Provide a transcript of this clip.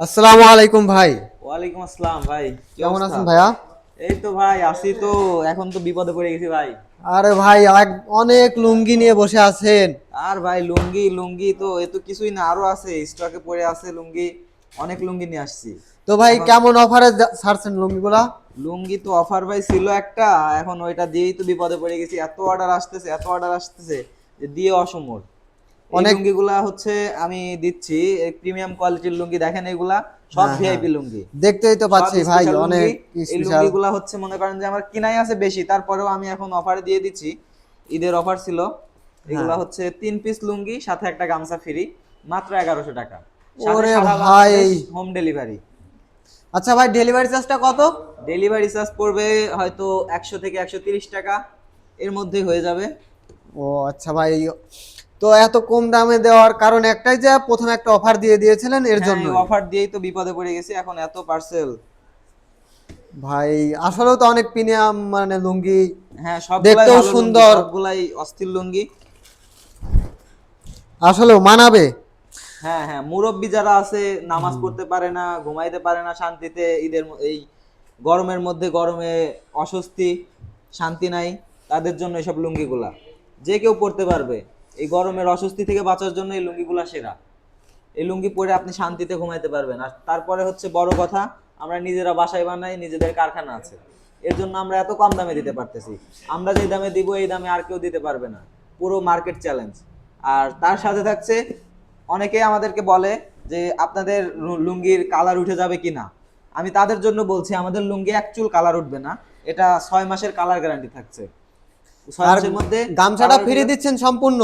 আসসালামু আলাইকুম ভাই। ওয়ালাইকুম আসসালাম ভাই, কি কেমন অবস্থা? আছেন ভাইয়া? এই তো ভাই আছি তো। এখন তো বিপদে পড়ে গেছি ভাই। আরে ভাই অনেক লুঙ্গি নিয়ে বসে আছেন। আর ভাই লুঙ্গি লুঙ্গি তো এ তো কিছুই না, আরো আছে, স্টকে পড়ে আছে লুঙ্গি। অনেক লুঙ্গি নিয়ে আসছি। তো ভাই এখন কেমন অফারে ছাড়ছেন লুঙ্গিগুলা? লুঙ্গি তো অফার ভাই ছিল একটা, এখন ওইটা দিয়েই তো বিপদে পড়ে গেছি। এত অর্ডার আসতেছে, এত অর্ডার আসতেছে যে দিয়ে অসমর। এই অনেক। লুঙ্গিগুলা হচ্ছে আমি দিচ্ছি, এই প্রিমিয়াম কোয়ালিটির লুঙ্গি দেখেন, এগুলা সব হ্যাঁ হ্যাঁ, ভিআইপি লুঙ্গি, দেখতেই তো সব পাচ্ছি ভাই স্পেশাল অনেক লুঙ্গি। এই স্পেশাল। লুঙ্গিগুলা হচ্ছে মনে করেন যে আমার কিনাই আছে বেশি, তারপরেও আমি এখন অফারে দিয়ে দিচ্ছি। ঈদের অফার ছিল। হ্যাঁ। এগুলা হচ্ছে 3 পিস লুঙ্গি সাথে একটা গামছা ফ্রি, মাত্র 1100 টাকা। সাথে ওরে সারা ভাই। Bangladesh home delivery. আচ্ছা ভাই, ডেলিভারি চার্জটা কত? ডেলিভারি চার্জ পড়বে হয়তো 100 থেকে 130 টাকা, এর মধ্যেই হয়ে যাবে। ও আচ্ছা ভাই। তো এত কম দামে দেওয়ার কারণ একটাই যে প্রথমে একটা অফার দিয়ে দিয়েছিলেন এর হ্যাঁ, এই জন্যই। অফার দিয়েই তো বিপদে পড়ে গেছি, এখন এত পার্সেল। ভাই আসলেও তো অনেক প্রিমিয়াম মানে লুঙ্গি, হ্যাঁ, সবগুলাই দেখতেও ভালো লুঙ্গি, সুন্দর, সবগুলাই অস্থির লুঙ্গি। আসলেও মানাবে। হ্যাঁ হ্যাঁ, মুরব্বি যারা আছে, নামাজ পড়তে পারে না, ঘুমাইতে পারে না শান্তিতে, এই গরমের মধ্যে, গরমে অস্বস্তি, শান্তি নাই, তাদের জন্য এসব লুঙ্গিগুলা যে কেউ পড়তে পারবে। এই গরমের অস্বস্তি থেকে বাঁচার জন্য এই লুঙ্গিগুলা সেরা। এই লুঙ্গি পরে আপনি শান্তিতে ঘুমাইতে পারবেন। আর তারপরে হচ্ছে বড় কথা, আমরা নিজেরা বাসায় বানাই, নিজেদের কারখানা আছে, এর জন্য আমরা এত কম দামে দিতে পারতেছি। আমরা যে দামে দিব এই দামে আর কেউ দিতে পারবে না, পুরো মার্কেট চ্যালেঞ্জ। আর তার সাথে থাকছে, অনেকেই আমাদেরকে বলে যে আপনাদের লুঙ্গির কালার উঠে যাবে কিনা। আমি তাদের জন্য বলছি, আমাদের লুঙ্গি এক চুল কালার উঠবে না। এটা 6 মাসের কালার গ্যারান্টি থাকছে, 6 আর মাসের মধ্যে গামছাটা কালার উঠে ফ্রি যাবে। দিচ্ছেন সম্পূর্ণ?